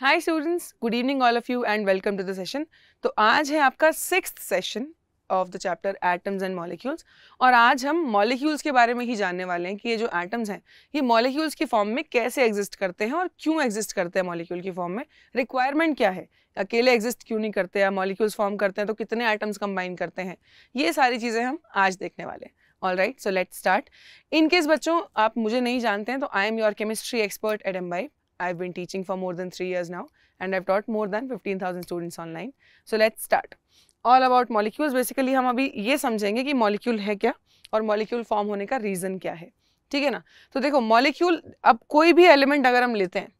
Hi students, good evening all of you and welcome to the session. तो आज है आपका 6th session of the chapter atoms and molecules और आज हम मॉलिक्यूल्स के बारे में ही जानने वाले हैं कि ये जो एटम्स हैं ये मॉलिक्यूल्स की फॉर्म में कैसे एग्जिस्ट करते हैं और क्यों एग्जिस्ट करते हैं मॉलिक्यूल की फॉर्म में, रिक्वायरमेंट क्या है, अकेले एग्जिस्ट क्यों नहीं करते, या मॉलिक्यूल्स फॉर्म करते हैं तो कितने एटम्स कंबाइन करते हैं, ये सारी चीज़ें हम आज देखने वाले हैं। All right, so let's start. In case बच्चों आप मुझे नहीं जानते हैं तो I am your chemistry expert at Embibe. I've been teaching for more than 3 years now and I've taught more than 15,000 students online. So let's start. All about molecules. Basically हम अभी ये समझेंगे कि मॉलिक्यूल है क्या और मॉलिक्यूल फॉर्म होने का रीज़न क्या है, ठीक है ना। तो देखो मॉलिक्यूल, अब कोई भी एलिमेंट अगर हम लेते हैं,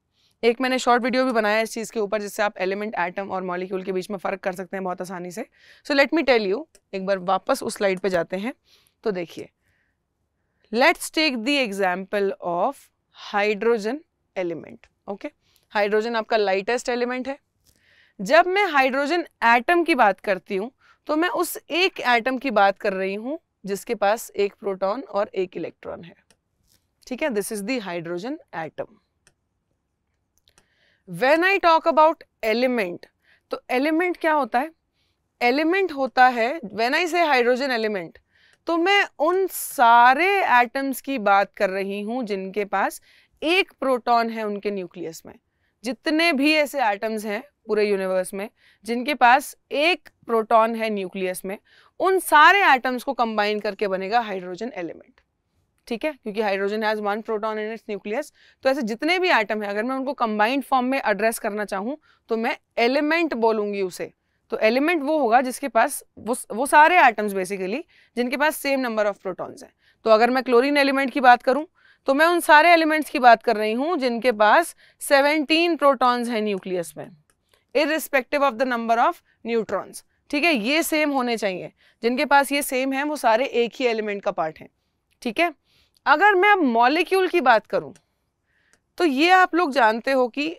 एक मैंने शॉर्ट वीडियो भी बनाया इस चीज़ के ऊपर जिससे आप एलिमेंट, एटम और मॉलिक्यूल के बीच में फ़र्क कर सकते हैं बहुत आसानी से। So let me tell you, एक बार वापस उस स्लाइड पे जाते हैं तो देखिए, let's take the example of hydrogen element. Okay, hydrogen आपका लाइटेस्ट एलिमेंट है। जब मैं हाइड्रोजन एटम की बात करती हूँ तो मैं उस एक एटम की बात कर रही हूँ जिसके पास एक प्रोटॉन और एक इलेक्ट्रॉन है, ठीक है। This is the hydrogen atom. When I talk about element, तो एलिमेंट क्या होता है? एलिमेंट होता है, व्हेन आई से हाइड्रोजन एलिमेंट, तो मैं उन सारे एटम्स की बात कर रही हूँ जिनके पास एक प्रोटॉन है उनके न्यूक्लियस में। जितने भी ऐसे एटम्स हैं पूरे यूनिवर्स में जिनके पास एक प्रोटॉन है न्यूक्लियस में, उन सारे एटम्स को कंबाइन करके बनेगा हाइड्रोजन एलिमेंट, ठीक है। क्योंकि hydrogen has one proton in its nucleus, तो ऐसे जितने भी एटम हैं अगर मैं उनको कंबाइंड फॉर्म में एड्रेस करना चाहूँ तो मैं एलिमेंट बोलूँगी उसे। तो एलिमेंट वो होगा जिसके पास वो सारे एटम्स बेसिकली जिनके पास सेम नंबर ऑफ प्रोटॉन्स हैं। तो अगर मैं क्लोरीन एलिमेंट की बात करूँ तो मैं उन सारे एलिमेंट्स की बात कर रही हूँ जिनके पास 17 प्रोटॉन्स हैं न्यूक्लियस में, irrespective of the number of neutrons, ठीक है। ये सेम होने चाहिए, जिनके पास ये सेम है वो सारे एक ही एलिमेंट का पार्ट हैं, ठीक है। अगर मैं अब मॉलिक्यूल की बात करूँ तो ये आप लोग जानते हो कि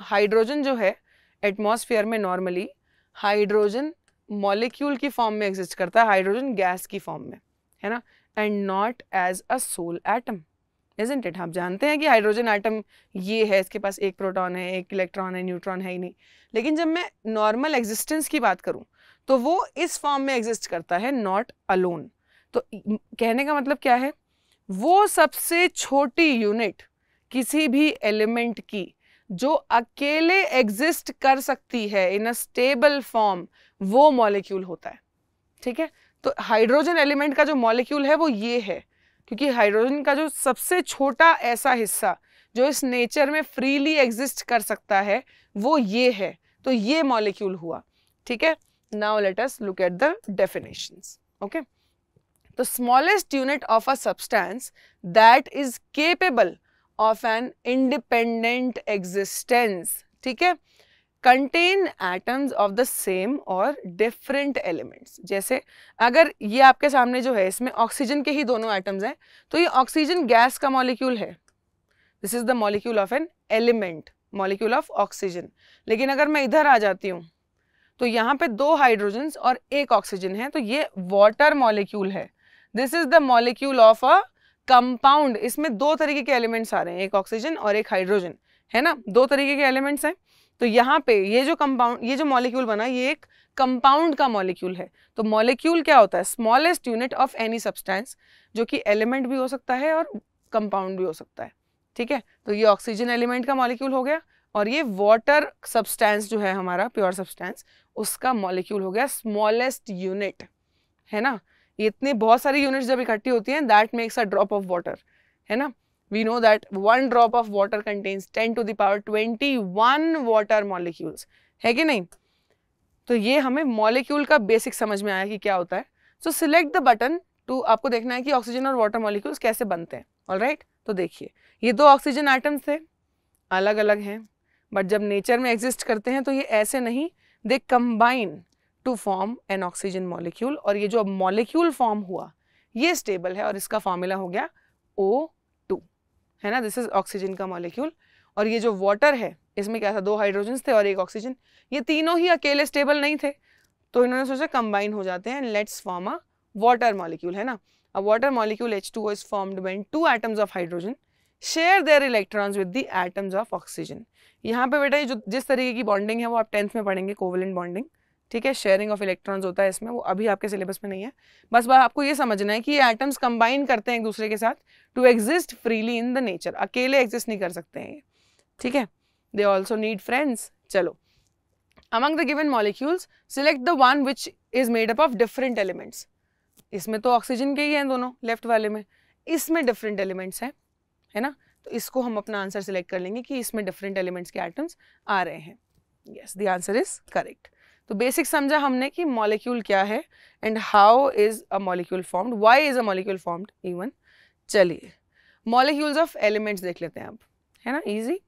हाइड्रोजन जो है एटमॉस्फेयर में नॉर्मली हाइड्रोजन मॉलिक्यूल की फॉर्म में एग्जिस्ट करता है, हाइड्रोजन गैस की फॉर्म में, है ना, and not as a sole atom, isn't it? आप जानते हैं कि हाइड्रोजन एटम ये है, इसके पास एक प्रोटॉन है, एक इलेक्ट्रॉन है, न्यूट्रॉन है ही नहीं। लेकिन जब मैं नॉर्मल एग्जिस्टेंस की बात करूं तो वो इस फॉर्म में एग्जिस्ट करता है, नॉट अलोन। तो कहने का मतलब क्या है? वो सबसे छोटी यूनिट किसी भी एलिमेंट की जो अकेले एग्जिस्ट कर सकती है इन अ स्टेबल फॉर्म, वो मॉलिक्यूल होता है, ठीक है। तो हाइड्रोजन एलिमेंट का जो मॉलिक्यूल है वो ये है, क्योंकि हाइड्रोजन का जो सबसे छोटा ऐसा हिस्सा जो इस नेचर में फ्रीली एग्जिस्ट कर सकता है वो ये है, तो ये मॉलिक्यूल हुआ, ठीक है। Now let us look at the definitions. Okay, तो smallest unit of a substance that is capable of an independent existence, ठीक है, contain atoms of the same or different elements. जैसे अगर ये आपके सामने जो है इसमें ऑक्सीजन के ही दोनों एटम्स हैं तो ये ऑक्सीजन गैस का मॉलिक्यूल है, this is the molecule of an element, molecule of oxygen. लेकिन अगर मैं इधर आ जाती हूँ तो यहाँ पे 2 हाइड्रोजन्स और 1 ऑक्सीजन है, तो ये वाटर मॉलिक्यूल है, this is the molecule of a compound. इसमें 2 तरीके के एलिमेंट्स आ रहे हैं, एक ऑक्सीजन और एक हाइड्रोजन, है ना, 2 तरीके के एलिमेंट्स हैं। तो यहाँ पे ये जो कंपाउंड, ये जो मॉलिक्यूल बना ये एक कंपाउंड का मॉलिक्यूल है। तो मॉलिक्यूल क्या होता है? Smallest unit of any substance, जो कि एलिमेंट भी हो सकता है और कंपाउंड भी हो सकता है, ठीक है। तो ये ऑक्सीजन एलिमेंट का मॉलिक्यूल हो गया और ये वाटर सब्सटेंस जो है हमारा प्योर सब्सटेंस उसका मॉलिक्यूल हो गया स्मॉलेस्ट यूनिट, है ना। ये इतनी बहुत सारी यूनिट्स जब इकट्ठी होती हैं that makes a drop of water, है ना। We know that 1 drop of water contains 10 to the power 21 water molecules, है कि नहीं। तो ये हमें मॉलिक्यूल का बेसिक समझ में आया कि क्या होता है। So select the button two, आपको देखना है कि ऑक्सीजन और वाटर मॉलिक्यूल्स कैसे बनते हैं। ऑलराइट, तो देखिए ये 2 ऑक्सीजन एटम्स थे, अलग अलग हैं, बट जब नेचर में एग्जिस्ट करते हैं तो ये ऐसे नहीं, they combine to form an oxygen molecule. और ये जो मॉलिक्यूल फॉर्म हुआ ये स्टेबल है और इसका फॉर्मूला हो गया O2, है ना, दिस इज ऑक्सीजन का मॉलिक्यूल। और ये जो वाटर है इसमें क्या था, 2 हाइड्रोजन्स थे और 1 ऑक्सीजन, ये तीनों ही अकेले स्टेबल नहीं थे तो इन्होंने सोचा कंबाइन हो जाते हैं, let's form a water molecule, है ना। अ water molecule H2O is formed when 2 atoms of hydrogen share their electrons with the atoms of oxygen. यहाँ पे बेटा ये जो जिस तरीके की बॉन्डिंग है वो आप 10th में पढ़ेंगे, कोवेलेंट बॉन्डिंग, ठीक है, शेयरिंग ऑफ इलेक्ट्रॉन्स होता है इसमें, वो अभी आपके सिलेबस में नहीं है। बस आपको ये समझना है कि ये एटम्स कंबाइन करते हैं एक दूसरे के साथ to exist freely in the nature, अकेले एग्जिस्ट नहीं कर सकते हैं ये, ठीक है। They also need friends. चलो, among the given molecules select the one which is made up of different elements। इसमें तो ऑक्सीजन के ही हैं दोनों, लेफ्ट वाले में, इसमें डिफरेंट एलिमेंट्स हैं, है ना, तो इसको हम अपना आंसर सिलेक्ट कर लेंगे कि इसमें डिफरेंट एलिमेंट्स के एटम्स आ रहे हैं। Yes, the answer is correct. तो बेसिक समझा हमने कि मॉलिक्यूल क्या है and how is a molecule formed, why is a molecule formed even. चलिए मॉलिक्यूल्स ऑफ एलिमेंट्स देख लेते हैं अब, है ना, इजी।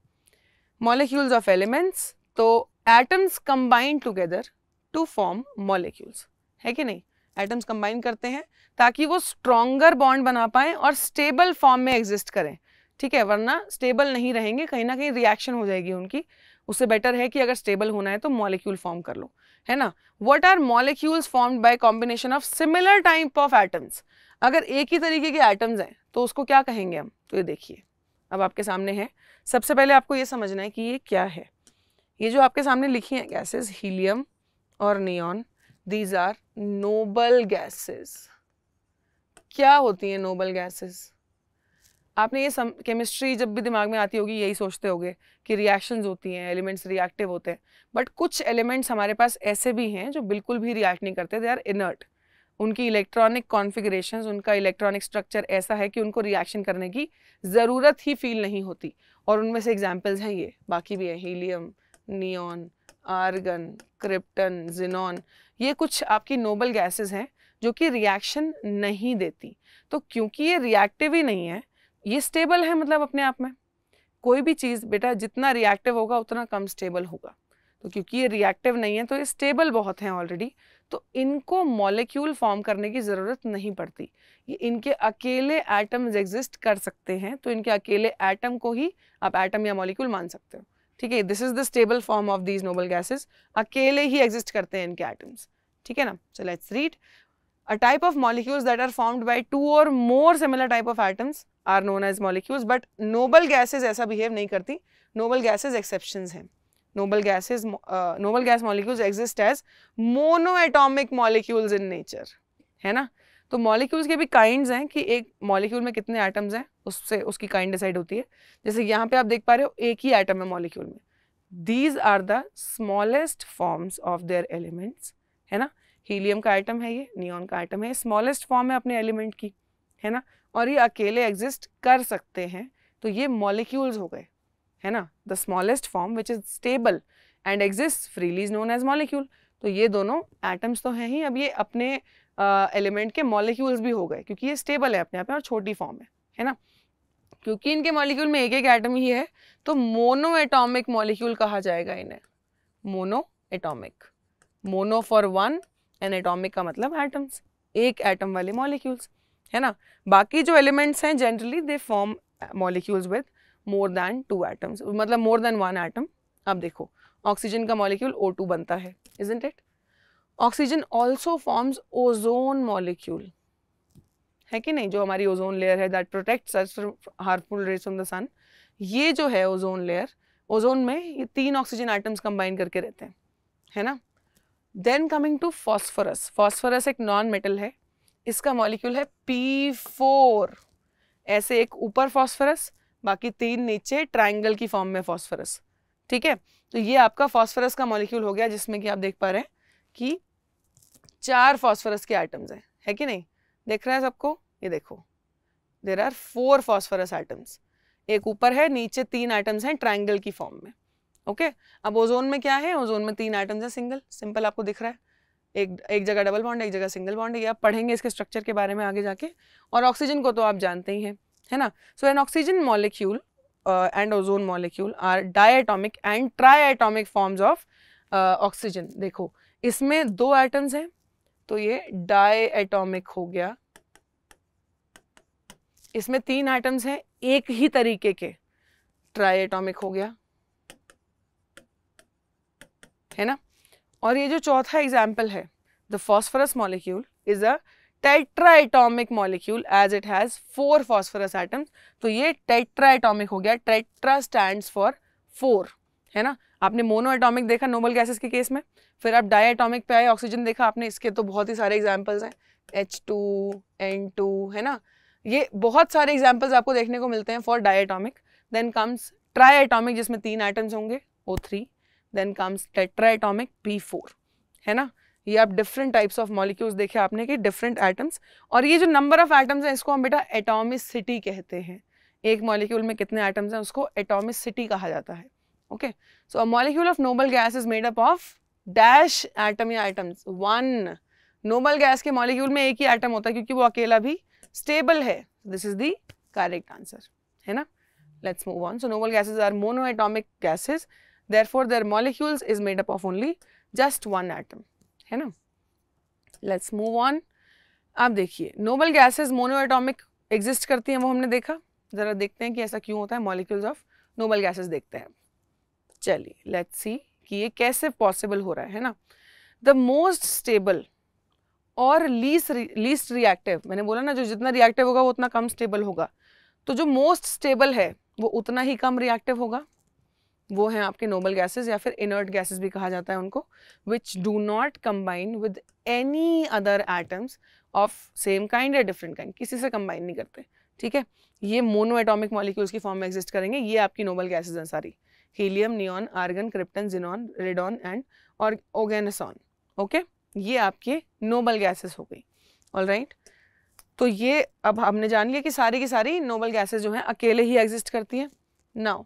मॉलिक्यूल्स ऑफ एलिमेंट्स, तो atoms combine together to form molecules, है कि नहीं, एटम्स कंबाइन करते हैं ताकि वो स्ट्रॉन्गर बॉन्ड बना पाएं और स्टेबल फॉर्म में एग्जिस्ट करें, ठीक है, वरना स्टेबल नहीं रहेंगे, कहीं ना कहीं रिएक्शन हो जाएगी उनकी, उससे बेटर है कि अगर स्टेबल होना है तो मॉलिक्यूल फॉर्म कर लो, है ना। What are molecules formed by combination of similar type of atoms. अगर एक ही तरीके के एटम्स हैं तो उसको क्या कहेंगे हम, तो ये देखिए अब आपके सामने है। सबसे पहले आपको ये समझना है कि ये क्या है। ये जो आपके सामने लिखी हैं गैसेस, हीलियम और neon, these are noble gases. क्या होती हैं नोबल गैसेस? आपने ये केमिस्ट्री जब भी दिमाग में आती होगी यही सोचते होगे कि रिएक्शंस होती हैं, एलिमेंट्स रिएक्टिव होते हैं, बट कुछ एलिमेंट्स हमारे पास ऐसे भी हैं जो बिल्कुल भी रिएक्ट नहीं करते, दे आर इनर्ट। उनकी इलेक्ट्रॉनिक कॉन्फ़िगरेशंस, उनका इलेक्ट्रॉनिक स्ट्रक्चर ऐसा है कि उनको रिएक्शन करने की ज़रूरत ही फील नहीं होती, और उनमें से एग्जाम्पल्स हैं ये, बाकी भी है, helium, neon, argon, krypton, xenon, ये कुछ आपकी नोबल गैसेस हैं जो कि रिएक्शन नहीं देती। तो क्योंकि ये रिएक्टिव ही नहीं है, ये स्टेबल है, मतलब अपने आप में कोई भी चीज़ बेटा जितना रिएक्टिव होगा उतना कम स्टेबल होगा, तो क्योंकि ये रिएक्टिव नहीं है तो ये स्टेबल बहुत हैं ऑलरेडी, तो इनको मॉलिक्यूल फॉर्म करने की ज़रूरत नहीं पड़ती, ये इनके अकेले एटम्स एग्जिस्ट कर सकते हैं, तो इनके अकेले एटम को ही आप एटम या मॉलिक्यूल मान सकते हो, ठीक है। This is the stable form of these noble gases, अकेले ही एग्जिस्ट करते हैं इनके एटम्स, ठीक है ना। So let's read. A type of molecules that are formed by two or more similar type of atoms are known as molecules, but noble gases ऐसा behave नहीं करती, noble gases exceptions हैं। noble gas molecules exist as monoatomic molecules in nature, है ना। तो molecules के भी kinds हैं कि एक molecule में कितने atoms हैं, उससे उसकी kind decide होती है। जैसे यहाँ पे आप देख पा रहे हो एक ही atom है molecule में, these are the smallest forms of their elements, है ना। हीलियम का आइटम है ये, नियॉन का आइटम है, स्मॉलेस्ट फॉर्म है अपने एलिमेंट की, है ना, और ये अकेले एग्जिस्ट कर सकते हैं, तो ये मॉलिक्यूल्स हो गए, है ना। The smallest form which is stable and exist freely is known as molecule. तो ये दोनों एटम्स तो हैं ही, अब ये अपने एलिमेंट के मॉलिक्यूल्स भी हो गए क्योंकि ये स्टेबल है अपने आप में और छोटी फॉर्म है ना। क्योंकि इनके मॉलिक्यूल में एक एक एटम ही है तो मोनो एटॉमिक मॉलिक्यूल कहा जाएगा इन्हें, mono atomic, mono for one and atomic का मतलब एटम्स, एक एटम वाले मॉलिक्यूल्स, है ना। बाकी जो एलिमेंट्स हैं generally they form molecules with more than 2 atoms, मतलब मोर देन 1 एटम। अब देखो ऑक्सीजन का मॉलिक्यूल O2 बनता है, isn't it. Oxygen also forms ozone molecule, है कि नहीं, जो हमारी ओजोन लेयर है that protects us from harmful rays from the sun. ये जो है ओजोन लेयर, ओजोन में ये 3 ऑक्सीजन एटम्स कंबाइन करके रहते हैं, है ना। Then coming to phosphorus, phosphorus एक नॉन मेटल है, इसका मॉलिक्यूल है P4, ऐसे एक ऊपर फॉस्फोरस बाकी 3 नीचे, ट्रायंगल की फॉर्म में फॉस्फोरस, ठीक है। तो ये आपका फॉस्फोरस का मॉलिक्यूल हो गया जिसमें कि आप देख पा रहे हैं कि 4 फॉस्फोरस के एटम्स हैं, है कि नहीं, देख रहा है सबको, ये देखो देयर आर 4 फॉस्फोरस एटम्स, एक ऊपर है नीचे 3 एटम्स हैं ट्रायंगल की फॉर्म में, ओके। अब ओजोन में क्या है, ओजोन में 3 एटम्स हैं सिंगल, सिंपल आपको दिख रहा है, एक जगह डबल बॉन्ड, एक जगह सिंगल बॉन्ड, ये आप पढ़ेंगे इसके स्ट्रक्चर के बारे में आगे जाके। और ऑक्सीजन को तो आप जानते ही हैं, है ना। So an oxygen molecule and ozone molecule are diatomic and triatomic forms of oxygen. देखो इसमें 2 एटम्स हैं तो ये डायटोमिक हो गया, इसमें 3 एटम्स हैं एक ही तरीके के, ट्राइएटोमिक हो गया, है ना। और ये जो चौथा एग्जाम्पल है, the phosphorus molecule is a tetraatomic molecule as it has 4 phosphorus atoms. तो ये टेट्राएटॉमिक हो गया, टेट्रा स्टैंड्स फॉर 4, है ना। आपने मोनो एटॉमिक देखा नोबल गैसेस के केस में, फिर आप डायटॉमिक पे आए, ऑक्सीजन देखा आपने, इसके तो बहुत ही सारे एग्जांपल्स हैं, H2, N2, है ना। ये बहुत सारे एग्जांपल्स आपको देखने को मिलते हैं for diatomic. Then comes triatomic जिसमें 3 एटम्स होंगे, O3। देन कम्स टेट्राएटॉमिक, P4, है ना। ये आप डिफरेंट टाइप्स ऑफ मॉलिक्यूल्स देखे आपने कि डिफरेंट एटम्स, और ये जो नंबर ऑफ एटम्स हैं इसको हम बेटा एटॉमिसिटी कहते हैं। एक मॉलिक्यूल में कितने एटम्स हैं उसको एटॉमिसिटी कहा जाता है। Okay, so a molecule of noble gas is made up of dash atom या एटम्स, 1। नोबल गैस के मॉलिक्यूल में एक ही एटम होता है क्योंकि वो अकेला भी स्टेबल है। This is the correct answer, है ना। Let's move on. So noble gases are monoatomic gases, therefore their molecules is made up of only just 1 atom, है ना। Let's move on. अब देखिए नोबल गैसेस मोनोएटॉमिक एग्जिस्ट करती हैं, वो हमने देखा। जरा देखते हैं कि ऐसा क्यों होता है। मॉलिक्यूल्स ऑफ नोबल गैसेस देखते हैं। चलिए लेट्स सी कि ये कैसे पॉसिबल हो रहा है ना। द मोस्ट स्टेबल और लीस्ट रिएक्टिव, मैंने बोला ना जो जितना रिएक्टिव होगा वो उतना कम स्टेबल होगा, तो जो मोस्ट स्टेबल है वो उतना ही कम रिएक्टिव होगा। वो हैं आपके नोबल गैसेस या फिर इनर्ट गैसेस भी कहा जाता है उनको, which do not combine with any other atoms of same kind या डिफरेंट काइंड, किसी से कंबाइन नहीं करते, ठीक है। ये मोनो एटॉमिक मॉलिक्यूल्स की फॉर्म में एग्जिस्ट करेंगे। ये आपकी नोबल गैसेस हैं सारी, helium, neon, argon, krypton, xenon, radon and और ऑर्गेनसॉन। ओके, ये आपके नोबल गैसेस हो गई। ऑलराइट, तो ये अब हमने जान लिया कि सारी की सारी नोबल गैसेस जो हैं अकेले ही एग्जिस्ट करती हैं। Now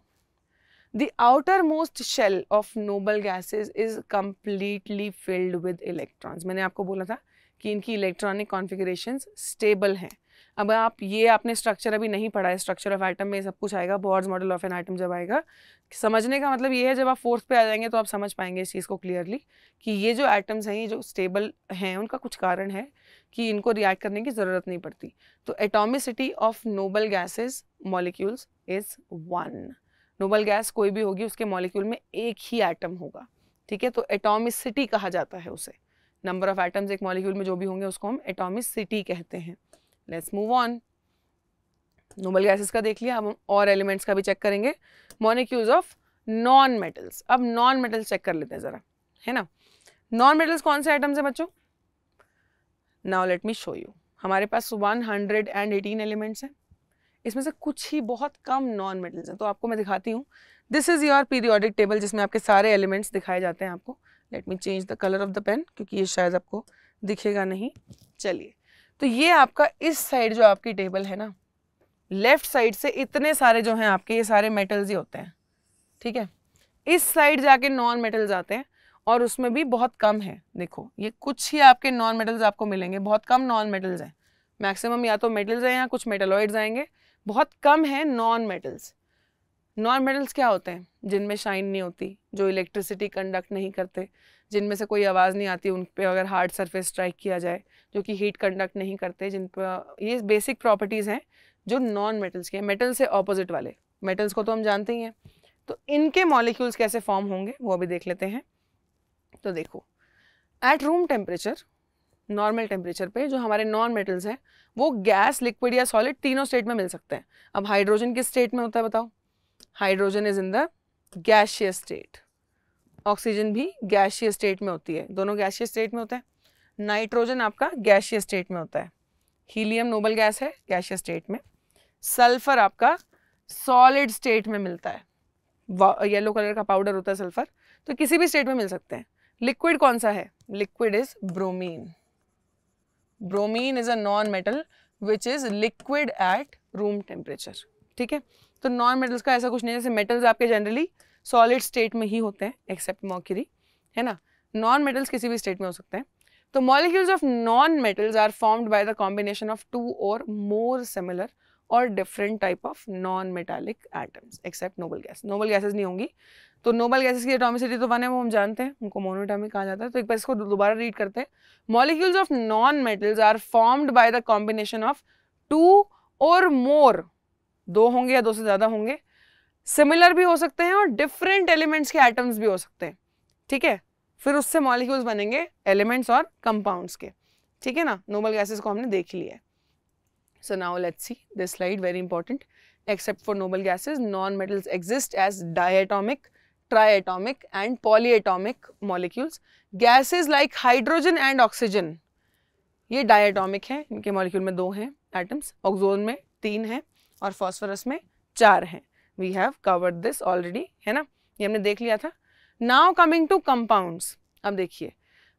the outermost shell of noble gases is completely filled with electrons। मैंने आपको बोला था कि इनकी इलेक्ट्रॉनिक कॉन्फ़िगरेशंस स्टेबल हैं। अब आप ये आपने स्ट्रक्चर अभी नहीं पढ़ा है, स्ट्रक्चर ऑफ एटम में सब कुछ आएगा, boards model of an atom जब आएगा। समझने का मतलब ये है जब आप 4th पे आ जाएंगे तो आप समझ पाएंगे इस चीज़ को क्लियरली कि ये जो एटम्स हैं ये जो स्टेबल हैं उनका कुछ कारण है कि इनको रिएक्ट करने की ज़रूरत नहीं पड़ती। तो atomicity of noble gases molecules is 1। Noble gas कोई भी होगी उसके मॉलिक्यूल में एक ही एटम होगा, ठीक है। तो एटॉमिसिटी कहा जाता है उसे। नंबर ऑफ एटम्स एक मॉलिक्यूल में जो भी होंगे उसको हम एटॉमिसिटी कहते हैं। Let's move on. Noble gases का देख लिया, अब हम और एलिमेंट्स का भी चेक करेंगे। मॉलिक्यूल्स ऑफ नॉन मेटल्स, अब नॉन मेटल्स चेक कर लेते हैं ज़रा, है ना। नॉन मेटल्स कौन से एटम्स हैं बच्चों? Now let me show you. हमारे पास 118 एलिमेंट्स हैं, इसमें से कुछ ही बहुत कम नॉन मेटल्स हैं। तो आपको मैं दिखाती हूँ। This is your periodic table जिसमें आपके सारे एलिमेंट्स दिखाए जाते हैं आपको। Let me change the colour of the pen क्योंकि ये शायद आपको दिखेगा नहीं। चलिए, तो ये आपका इस साइड जो आपकी टेबल है ना, लेफ्ट साइड से इतने सारे जो हैं आपके ये सारे मेटल्स ही होते हैं, ठीक है। इस साइड जाके नॉन मेटल्स आते हैं और उसमें भी बहुत कम है। देखो ये कुछ ही आपके नॉन मेटल्स आपको मिलेंगे, बहुत कम नॉन मेटल्स हैं। मैक्सिमम या तो मेटल्स हैं या कुछ मेटलॉइड्स आएंगे, बहुत कम है नॉन मेटल्स। नॉन मेटल्स क्या होते हैं? जिनमें शाइन नहीं होती, जो इलेक्ट्रिसिटी कंडक्ट नहीं करते, जिनमें से कोई आवाज़ नहीं आती उन पे अगर हार्ड सरफेस स्ट्राइक किया जाए, जो कि हीट कंडक्ट नहीं करते, जिन पर ये बेसिक प्रॉपर्टीज़ हैं जो नॉन मेटल्स के हैं। मेटल से ऑपोजिट वाले मेटल्स को तो हम जानते ही हैं। तो इनके मॉलिक्यूल्स कैसे फॉर्म होंगे वो अभी देख लेते हैं। तो देखो, at room temperature, normal temperature पे जो हमारे नॉन मेटल्स हैं वो गैस, लिक्विड या सॉलिड तीनों स्टेट में मिल सकते हैं। अब हाइड्रोजन किस स्टेट में होता है बताओ? Hydrogen is in the gaseous state. Oxygen भी गैसियस स्टेट में होती है, दोनों गैसियस स्टेट में होते हैं। नाइट्रोजन आपका गैसियस स्टेट में होता है। हीलियम नोबल गैस है गैसियस स्टेट में। सल्फर आपका सॉलिड स्टेट में मिलता है, येलो कलर का पाउडर होता है सल्फर, तो किसी भी स्टेट में मिल सकते हैं। लिक्विड कौन सा है? Liquid is bromine. Bromine is a non metal which is liquid at room temperature, ठीक है। तो नॉन मेटल्स का ऐसा कुछ नहीं है, जैसे मेटल्स आपके जनरली सॉलिड स्टेट में ही होते हैं एक्सेप्ट मर्क्यूरी, है ना। नॉन मेटल्स किसी भी स्टेट में हो सकते हैं। तो molecules of non metals are formed by the combination of 2 or more similar or different type of non metallic atoms except noble gas. Noble gases नहीं होंगी। तो नोबल गैसेस की एटॉमिसिटी तो 1 है, वो हम जानते हैं, उनको मोनोएटॉमिक कहा जाता है। तो एक बार इसको दोबारा रीड करते हैं। Molecules of non metals are formed by the combination of 2 or मोर, 2 होंगे या 2 से ज़्यादा होंगे, सिमिलर भी हो सकते हैं और डिफरेंट एलिमेंट्स के एटम्स भी हो सकते हैं, ठीक है। फिर उससे मॉलिक्यूल्स बनेंगे एलिमेंट्स और कंपाउंड्स के। ठीक है ना, नोबल गैसेस को हमने देख लिया है. So now let's see this slide, very important. Except for noble gases, non-metals exist as diatomic, triatomic and polyatomic molecules. Gases like hydrogen and oxygen, ये diatomic है, इनके molecule में 2 हैं atoms, oxone में 3 हैं और phosphorus में 4 हैं. We have covered this already, है ना, ये हमने देख लिया था. Now coming to compounds. अब देखिए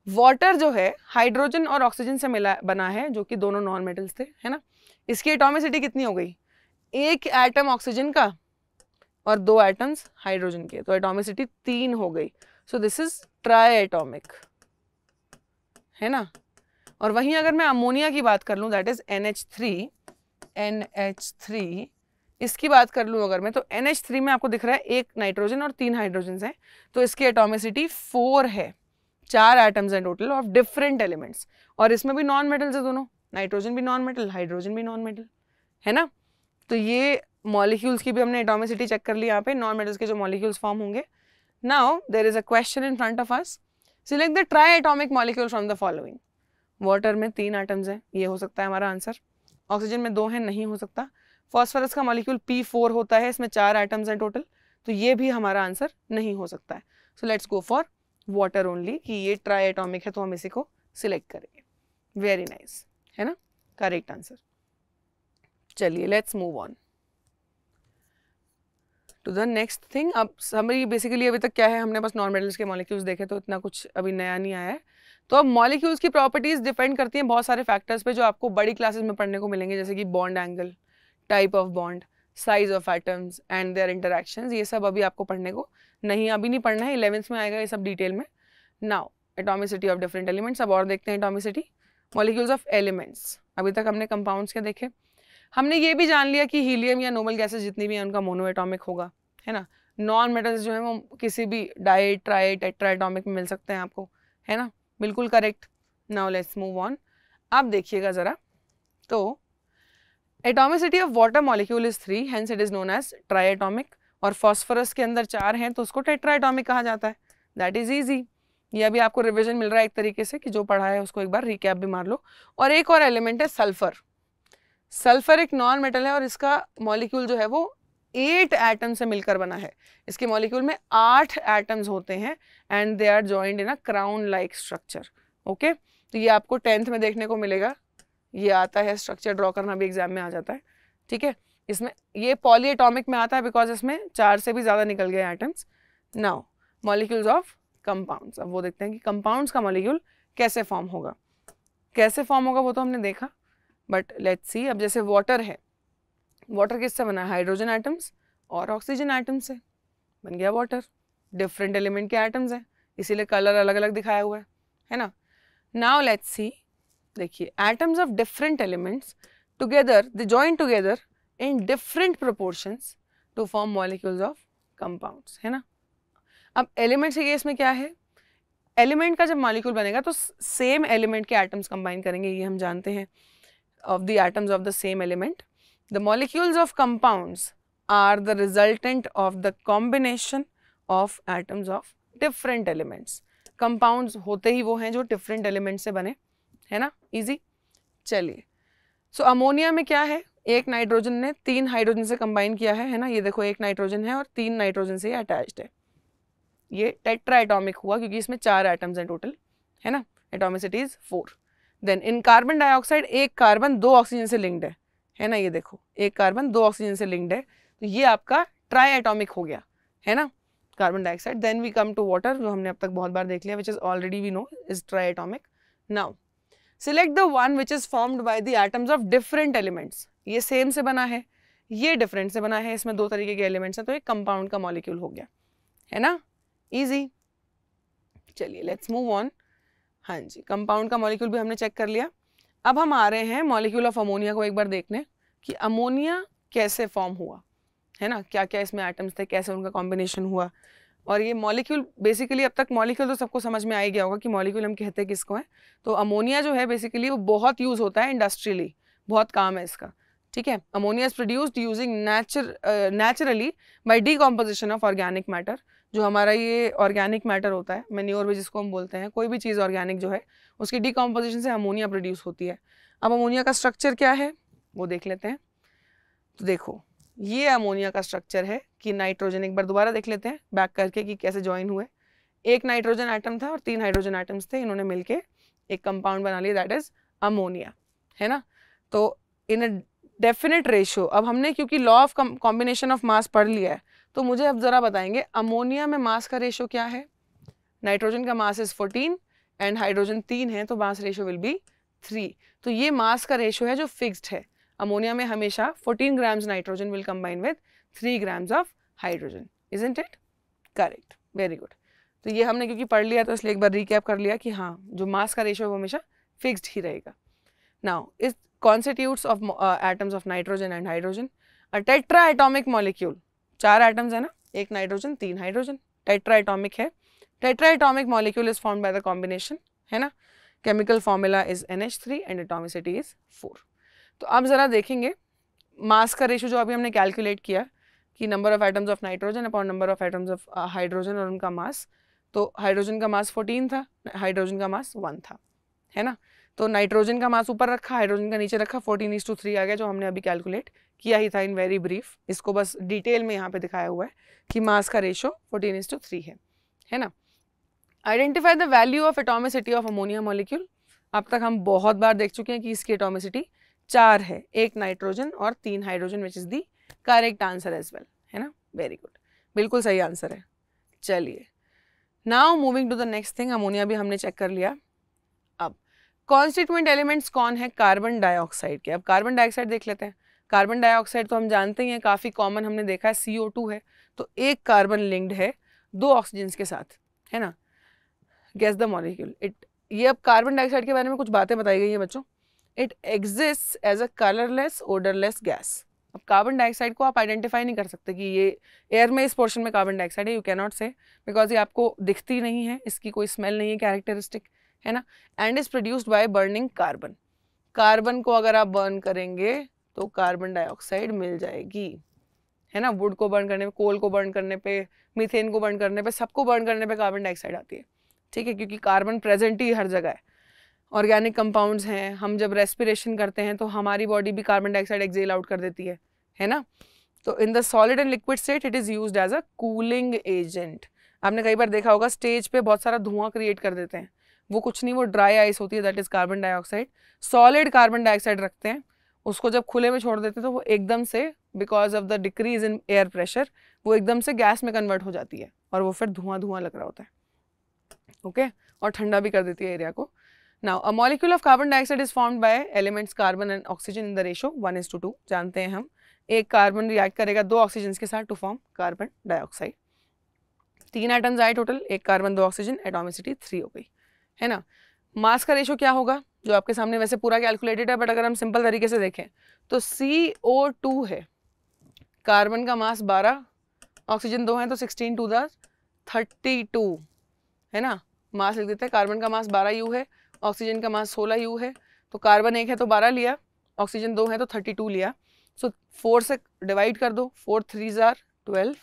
वाटर जो है हाइड्रोजन और ऑक्सीजन से मिला बना है, जो कि दोनों नॉन मेटल्स थे, है ना. इसकी एटॉमिसिटी कितनी हो गई, एक एटम ऑक्सीजन का और 2 एटम्स हाइड्रोजन के, तो एटॉमिसिटी 3 हो गई. So this is try atomic, है ना. और वहीं अगर मैं अमोनिया की बात कर लूँ, दैट इज NH3, इसकी बात कर लूँ अगर मैं, तो NH3 में आपको दिख रहा है 1 नाइट्रोजन और 3 हाइड्रोजन हैं, तो इसकी एटॉमिसिटी 4 है. 4 एटम्स हैं टोटल ऑफ डिफरेंट एलिमेंट्स, और इसमें भी नॉन मेटल्स है दोनों, नाइट्रोजन भी नॉन मेटल, हाइड्रोजन भी नॉन मेटल, है ना. तो ये मॉलिक्यूल्स की भी हमने एटॉमिसिटी चेक कर ली यहाँ पे, नॉन मेटल्स के जो मॉलिक्यूल्स फॉर्म होंगे. Now there is a question in front of us, select the triatomic molecule from the following. Water में 3 एटम्स हैं, ये हो सकता है हमारा आंसर. ऑक्सीजन में 2 हैं, नहीं हो सकता. फॉस्फोरस का मॉलिक्यूल P4 होता है, इसमें 4 एटम्स हैं टोटल, तो ये भी हमारा आंसर नहीं हो सकता है. So let's go for water only, कि ये ट्राई एटॉमिक है तो हम इसी को सिलेक्ट करेंगे. वेरी नाइस, है ना, करेक्ट आंसर. चलिए let's move on to the next thing. अब समरी बेसिकली अभी तक क्या है, हमने बस नॉन मेटल्स के मॉलिक्यूल्स देखे, तो इतना कुछ अभी नया नहीं आया है. तो अब मॉलिक्यूल्स की प्रॉपर्टीज डिपेंड करती हैं बहुत सारे फैक्टर्स पे, जो आपको बड़ी क्लासेस में पढ़ने को मिलेंगे, जैसे कि bond angle, type of bond, size of atoms and their interactions. ये सब अभी आपको पढ़ने को नहीं, अभी नहीं पढ़ना है, 11th में आएगा ये सब डिटेल में. Now atomicity of different elements. अब और देखते हैं एटॉमिसिटी. मॉलिक्यूल्स ऑफ एलिमेंट्स, अभी तक हमने कंपाउंड्स के देखे. हमने ये भी जान लिया कि हीलियम या नोबल गैसेस जितनी भी हैं उनका मोनो एटॉमिक होगा, है ना. नॉन मेटल्स जो है वो किसी भी डाई, ट्राई, टेट्रा एटॉमिक में मिल सकते हैं आपको, है ना, बिल्कुल correct. Now let's move on. अब देखिएगा जरा, तो atomicity of water molecule is 3, hence it is known as triatomic. और फॉस्फोरस के अंदर 4 हैं, तो उसको टेट्रा एटॉमिक कहा जाता है. That is easy. ये अभी आपको रिविजन मिल रहा है एक तरीके से, कि जो पढ़ा है उसको एक बार रिकैप भी मार लो. और एक और एलिमेंट है सल्फर. सल्फर एक नॉन मेटल है और इसका मॉलिक्यूल जो है वो 8 एटम से मिलकर बना है. इसके मॉलिक्यूल में 8 एटम्स होते हैं and they are joined in a crown like structure. Okay, तो ये आपको 10th में देखने को मिलेगा. ये आता है, स्ट्रक्चर ड्रॉ करना भी एग्जाम में आ जाता है, ठीक है. इसमें ये पॉली एटॉमिक में आता है बिकॉज इसमें 4 से भी ज़्यादा निकल गए atoms. Now molecules of compounds. अब वो देखते हैं कि कंपाउंड्स का मॉलिक्यूल कैसे फॉर्म होगा. कैसे फॉर्म होगा वो तो हमने देखा, बट लेट्स सी. अब जैसे वाटर है, वाटर किससे बना है, हाइड्रोजन एटम्स और ऑक्सीजन एटम्स से बन गया वाटर. डिफरेंट एलिमेंट के एटम्स हैं, इसीलिए कलर अलग अलग दिखाया हुआ है ना. Now let's see. देखिए atoms of different elements together, they join together in different proportions to form molecules of compounds, है ना. अब एलिमेंट्स के केस में क्या है, एलिमेंट का जब मॉलिक्यूल बनेगा तो सेम एलिमेंट के एटम्स कंबाइन करेंगे, ये हम जानते हैं. Of the atoms of the same element, the molecules of compounds are the resultant of the combination of atoms of different elements. Compounds होते ही वो हैं जो different elements से बने, है ना, easy. चलिए, so अमोनिया में क्या है, एक नाइट्रोजन ने 3 हाइड्रोजन से कंबाइन किया है ना. ये देखो, एक नाइट्रोजन है और 3 नाइट्रोजन से अटैच्ड है. ये टेट्रा एटॉमिक हुआ क्योंकि इसमें 4 एटम्स हैं टोटल, है ना. Atomicity is 4. Then in carbon dioxide एक कार्बन 2 ऑक्सीजन से लिंक्ड है ना. ये देखो, एक कार्बन 2 ऑक्सीजन से लिंक्ड है, तो ये आपका ट्राई एटॉमिक हो गया, है ना, carbon dioxide. Then we come to water, जो हमने अब तक बहुत बार देख लिया, which is already we know is triatomic. Now select the one which is formed by the atoms of different elements. ये सेम से बना है, ये डिफरेंट से बना है, इसमें 2 तरीके के एलिमेंट्स हैं, तो एक कंपाउंड का मॉलिक्यूल हो गया, है ना, इजी. चलिए लेट्स मूव ऑन. हाँ जी, कंपाउंड का मॉलिक्यूल भी हमने चेक कर लिया. अब हम आ रहे हैं मॉलिक्यूल ऑफ अमोनिया को एक बार देखने, कि अमोनिया कैसे फॉर्म हुआ, है ना, क्या क्या इसमें एटम्स थे, कैसे उनका कॉम्बिनेशन हुआ. और ये मॉलिक्यूल बेसिकली, अब तक मॉलिक्यूल तो सबको समझ में आ ही गया होगा कि मॉलिक्यूल हम कहते हैं किसको है. तो अमोनिया जो है बेसिकली वो बहुत यूज़ होता है इंडस्ट्रियली, बहुत काम है इसका, ठीक है. Ammonia is produced using naturally bye decomposition of organic matter. जो हमारा ये ऑर्गेनिक मैटर होता है, मैन्योर भी जिसको हम बोलते हैं, कोई भी चीज़ ऑर्गेनिक जो है उसकी डिकम्पोजिशन से अमोनिया प्रोड्यूस होती है। अब अमोनिया का स्ट्रक्चर क्या है वो देख लेते हैं। तो देखो ये अमोनिया का स्ट्रक्चर है कि नाइट्रोजन, एक बार दोबारा देख लेते हैं बैक करके कि कैसे ज्वाइन हुए। एक नाइट्रोजन एटम था और 3 हाइड्रोजन एटम्स थे, इन्होंने मिलके एक कंपाउंड बना लिया, दैट इज अमोनिया, है ना। तो इन अ डेफिनेट रेशियो, अब हमने क्योंकि law of combination of mass पढ़ लिया है, तो मुझे अब जरा बताएंगे अमोनिया में मास का रेशियो क्या है। नाइट्रोजन का मास इज 14 एंड हाइड्रोजन 3 है, तो मास रेशियो विल बी 3। तो ये मास का रेशियो है जो फिक्स्ड है। अमोनिया में हमेशा 14 grams nitrogen will combine with 3 grams of hydrogen, isn't it correct, very good. तो ये हमने क्योंकि पढ़ लिया तो इसलिए एक बार रिकैप कर लिया कि हाँ जो मास का रेशियो है वो हमेशा फिक्स्ड ही रहेगा। नाउ इस constitutes of atoms of nitrogen and hydrogen, a tetra atomic molecule, 4 atoms है ना, 1 नाइट्रोजन 3 हाइड्रोजन, टेट्रा एटॉमिक है। Tetra atomic molecule is formed by the combination, है ना। Chemical formula is NH3 and atomicity is 4। तो अब जरा देखेंगे मास का रेशियो जो अभी हमने कैलकुलेट किया कि number of atoms of nitrogen upon number of atoms of hydrogen और उनका मास। तो हाइड्रोजन का मास 14 था, हाइड्रोजन का मास 1 था, है ना। तो नाइट्रोजन का मास ऊपर रखा, हाइड्रोजन का नीचे रखा, 14:3 आ गया, जो हमने अभी कैलकुलेट किया ही था इन वेरी ब्रीफ। इसको बस डिटेल में यहाँ पे दिखाया हुआ है कि मास का रेशियो 14:3 है ना। Identify the value of atomicity of ammonia molecule. अब तक हम बहुत बार देख चुके हैं कि इसकी एटॉमिसिटी 4 है, 1 नाइट्रोजन और 3 hydrogen, which is the correct answer as well, है ना। वेरी गुड, बिल्कुल सही आंसर है। चलिए now moving to the next thing, ammonia भी हमने चेक कर लिया। अब कॉन्स्टिट्यूएंट एलिमेंट्स कौन है कार्बन डाइऑक्साइड के। अब कार्बन डाइऑक्साइड देख लेते हैं। कार्बन डाइऑक्साइड तो हम जानते ही हैं, काफ़ी कॉमन हमने देखा है, CO2 है, तो एक कार्बन लिंक्ड है 2 ऑक्सीजन के साथ, है ना। Guess the molecule it. ये अब कार्बन डाइऑक्साइड के बारे में कुछ बातें बताई गई हैं बच्चों। It exist as a colourless odourless gas. अब कार्बन डाइऑक्साइड को आप आइडेंटिफाई नहीं कर सकते कि ये एयर में इस पोर्शन में कार्बन डाइऑक्साइड है, यू कैन नॉट से, बिकॉज ये आपको दिखती नहीं है, इसकी कोई स्मेल नहीं है कैरेक्टरिस्टिक, है ना। And is produced by burning carbon. Carbon को अगर आप बर्न करेंगे तो कार्बन डाइऑक्साइड मिल जाएगी, है ना। वुड को बर्न करने पे, कोल को बर्न करने पे, मीथेन को बर्न करने पे, सबको बर्न करने पे कार्बन डाइऑक्साइड आती है, ठीक है, क्योंकि कार्बन प्रेजेंट ही हर जगह है। ऑर्गेनिक कंपाउंड्स हैं, हम जब रेस्पिरेशन करते हैं तो हमारी बॉडी भी कार्बन डाइऑक्साइड एक्सेल आउट कर देती है ना। तो in the solid and liquid state it is used as a cooling agent. आपने कई बार देखा होगा स्टेज पे बहुत सारा धुआं क्रिएट कर देते हैं, वो कुछ नहीं, वो ड्राई आइस होती है, that is carbon dioxide. Solid carbon dioxide रखते हैं, उसको जब खुले में छोड़ देते हैं तो वो एकदम से, because of the decrease in air pressure, वो एकदम से गैस में कन्वर्ट हो जाती है और वो फिर धुआं धुआं लग रहा होता है, ओके और ठंडा भी कर देती है एरिया को। Now a molecule of carbon dioxide is formed bye elements carbon and oxygen in the ratio 1:2। जानते हैं हम, एक कार्बन रिएक्ट करेगा 2 ऑक्सीजन के साथ to form carbon dioxide. 3 atoms आए टोटल, 1 कार्बन 2 ऑक्सीजन, एटॉमिसिटी 3 हो गई, है ना। मास का रेशियो क्या होगा, जो आपके सामने वैसे पूरा कैलकुलेटेड है, बट अगर हम सिंपल तरीके से देखें तो CO2 है, कार्बन का मास 12, ऑक्सीजन 2 है, तो 16 to the 32, है ना। मास लिख देते हैं, कार्बन का मास 12U है, ऑक्सीजन का मास 16U है, तो कार्बन 1 है तो 12 लिया, ऑक्सीजन 2 है तो 32 लिया। सो 4 से डिवाइड कर दो, 4 3s are 12,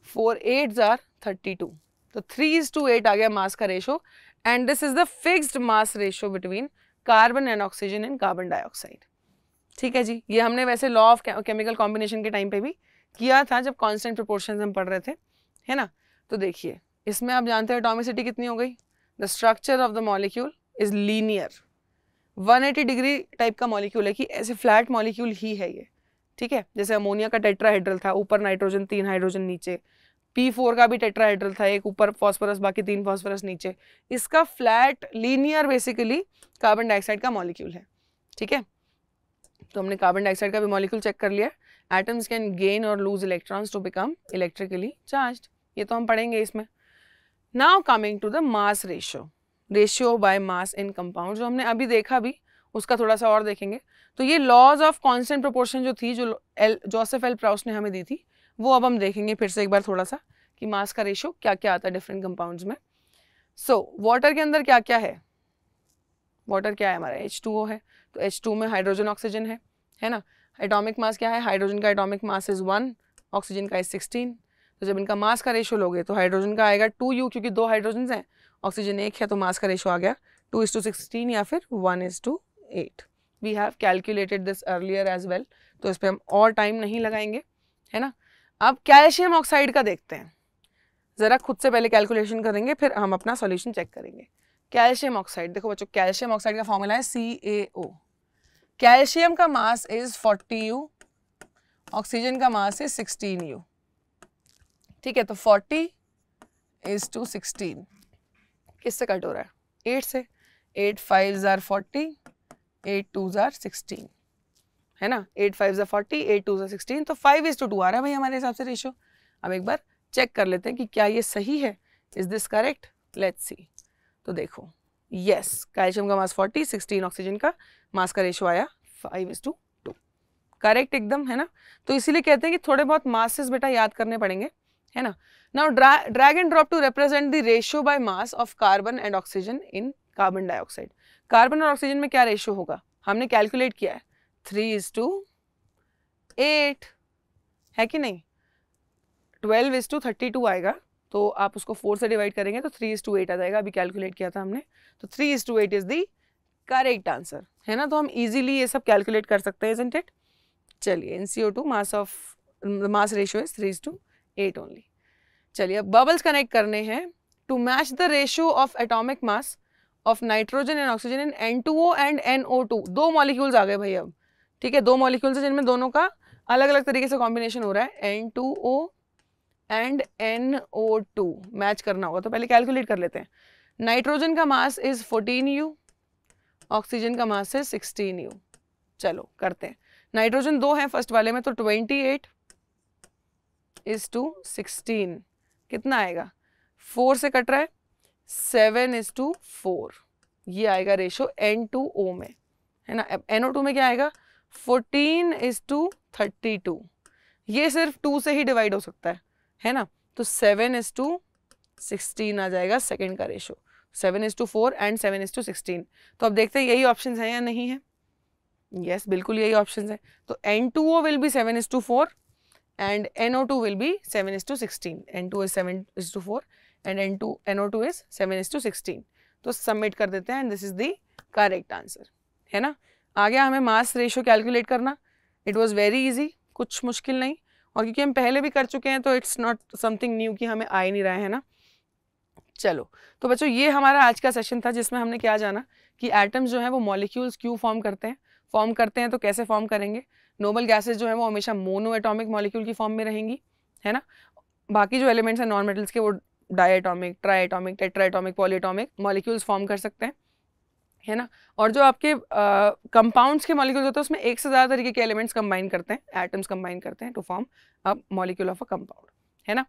4 8s are 32, तो 3:8 आ गया मास का ratio. And this is the fixed mass ratio between carbon and oxygen and carbon dioxide, ठीक है जी। ये हमने वैसे लॉ ऑफ केमिकल कॉम्बिनेशन के टाइम पे भी किया था, जब कांस्टेंट प्रोपोर्शंस हम पढ़ रहे थे, है ना। तो देखिए इसमें आप जानते हैं एटॉमिसिटी कितनी हो गई। The structure of the molecule is linear, 180 degree type का मॉलिक्यूल है, कि ऐसे फ्लैट मॉलिक्यूल ही है ये, ठीक है। जैसे अमोनिया का टेट्राहेड्रल था, ऊपर नाइट्रोजन 3 हाइड्रोजन नीचे, P4 का भी टेट्राहेड्रल था, एक ऊपर फॉस्फोरस बाकी 3 फॉस्फोरस नीचे। इसका flat linear basically carbon dioxide का मॉलिक्यूल है, ठीक है। तो हमने कार्बन डाइऑक्साइड का भी मॉलिक्यूल चेक कर लिया। एटम्स कैन गेन और lose electrons to become electrically charged, ये तो हम पढ़ेंगे इसमें। Now coming to the mass ratio, ratio by mass in compound, जो हमने अभी देखा भी उसका थोड़ा सा और देखेंगे। तो ये लॉज ऑफ कांस्टेंट प्रोपोर्शन जो थी, जो जोसेफ एल प्राउस ने हमें दी थी, वो अब हम देखेंगे फिर से एक बार थोड़ा सा कि मास का रेशियो क्या क्या आता है डिफरेंट कंपाउंड्स में। सो वाटर के अंदर क्या क्या है, वाटर क्या है हमारा, H2O है, तो H2 में हाइड्रोजन ऑक्सीजन है ना। एटॉमिक मास क्या है, हाइड्रोजन का एटॉमिक मास इज 1, ऑक्सीजन का इज 16, तो जब इनका मास का रेशो लोगे तो हाइड्रोजन का आएगा 2U, क्योंकि 2 हाइड्रोजन हैं, ऑक्सीजन 1 है, तो मास का रेशो आ गया 2:16 या फिर 1:8। We have calculated this earlier as well, तो इस पर हम और टाइम नहीं लगाएंगे, है ना। अब कैल्शियम ऑक्साइड का देखते हैं, ज़रा खुद से पहले कैलकुलेशन करेंगे, फिर हम अपना सॉल्यूशन चेक करेंगे। कैल्शियम ऑक्साइड, देखो बच्चों, कैल्शियम ऑक्साइड का फॉर्मूला है CaO। कैल्शियम का मास इज 40U, ऑक्सीजन का मास इज 16U, ठीक है। तो 40:16 किससे कट हो रहा है? 8 से। 8 5s are 40, 8 2s are 16, है ना। 8 5s are 40, 8 2s are 16, तो 5:2 आ रहा है भाई हमारे हिसाब से रेशो। अब एक बार चेक कर लेते हैं कि क्या ये सही है। Is this correct? Let's see. तो देखो, यस, कैल्शियम का मास 40, 16 ऑक्सीजन का, मास का रेशो आया 5:2, करेक्ट एकदम, है ना। तो इसीलिए कहते हैं कि थोड़े बहुत मासेस बेटा याद करने पड़ेंगे, है ना। Now drag and drop to represent the ratio by mass of carbon and oxygen in carbon dioxide. Carbon और ऑक्सीजन में क्या रेशियो होगा? हमने कैलकुलेट किया है 3:8, है कि नहीं। 12:32 आएगा, तो आप उसको 4 से डिवाइड करेंगे तो 3:8 आ जाएगा, अभी कैलकुलेट किया था हमने। तो 3:8 इज द करेक्ट आंसर, है ना। तो हम इजीली ये सब कैलकुलेट कर सकते हैं, इजंट इट। चलिए, in CO2 mass ratio is 3:8 only. चलिए, अब बबल्स कनेक्ट करने हैं to match the ratio of atomic mass of nitrogen and oxygen in N2O and NO2। 2 molecules आ गए भाई अब, ठीक है। 2 मॉलिक्यूल्स हैं जिनमें दोनों का अलग अलग तरीके से कॉम्बिनेशन हो रहा है, N2O एंड NO2 मैच करना होगा। तो पहले कैलकुलेट कर लेते हैं। नाइट्रोजन का मास इज 14U, ऑक्सीजन का मास इज 16U। चलो करते हैं। नाइट्रोजन 2 है फर्स्ट वाले में, तो 28:16 कितना आएगा? 4 से कट रहा है, 7:4 ये आएगा रेशो N2O में, है ना। NO2 में क्या आएगा? 14:32, ये सिर्फ 2 से ही डिवाइड हो सकता है ना। तो 7:16 आ जाएगा सेकेंड का रेशो, 7:4 एंड 7:16। तो अब देखते हैं यही ऑप्शन है या नहीं है। यस, बिल्कुल यही ऑप्शन है। तो N2O will be 7:4 and NO2 will be 7:16. N2 is 7:4 and NO2 is 7:16. तो सबमिट कर देते हैं, and this is the correct answer, है ना। आ गया हमें मास रेशियो कैलकुलेट करना। इट वाज वेरी इजी, कुछ मुश्किल नहीं, और क्योंकि हम पहले भी कर चुके हैं तो इट्स नॉट समथिंग न्यू कि हमें आ ही नहीं रहा है ना। चलो, तो बच्चों ये हमारा आज का सेशन था, जिसमें हमने क्या जाना कि एटम्स जो है वो मॉलिक्यूल्स क्यों फॉर्म करते हैं तो कैसे फॉर्म करेंगे। नोबल गैसेज जो है वो हमेशा मोनो एटॉमिक मॉलिक्यूल की फॉर्म में रहेंगी, है ना। बाकी जो एलिमेंट्स हैं नॉन मेटल्स के, वो diatomic, triatomic, tetraatomic, polyatomic molecules form कर सकते हैं, है ना। और जो आपके कंपाउंड्स के मॉलिक्यूल्स होते हैं उसमें एक से ज़्यादा तरीके के एलिमेंट्स कंबाइन करते हैं, एटम्स कंबाइन करते हैं to form a molecule of a compound, है ना।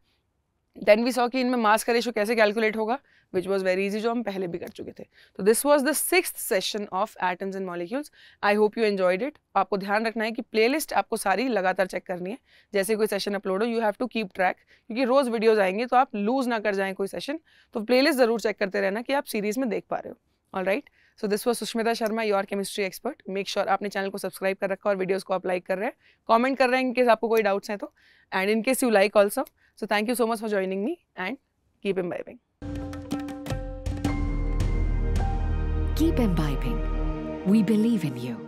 देन वी सॉ कि इनमें मास का रेशियो कैसे कैलकुलेट होगा, विच वॉज वेरी इजी, जो हम पहले भी कर चुके थे। तो this was the 6th session of atoms and molecules. I hope you enjoyed it. आपको ध्यान रखना है कि प्लेलिस्ट आपको सारी लगातार चेक करनी है, जैसे कोई सेशन अपलोड हो, you have to keep track, क्योंकि रोज वीडियोज आएंगे तो आप लूज ना कर जाएं कोई सेशन। तो प्लेलिस्ट जरूर चेक करते रहना कि आप सीरीज में देख पा रहे हो। All right, so this was Sushmita Sharma, your chemistry expert. Make sure आपने चैनल को सब्सक्राइब कर रखा और वीडियोज को आप लाइक कर रहे हैं, कॉमेंट कर रहे हैं इनकेस आपको कोई डाउट्स हैं तो, and in case you like also. So thank you so much for joining me and keep imbibing. Keep imbibing. We believe in you.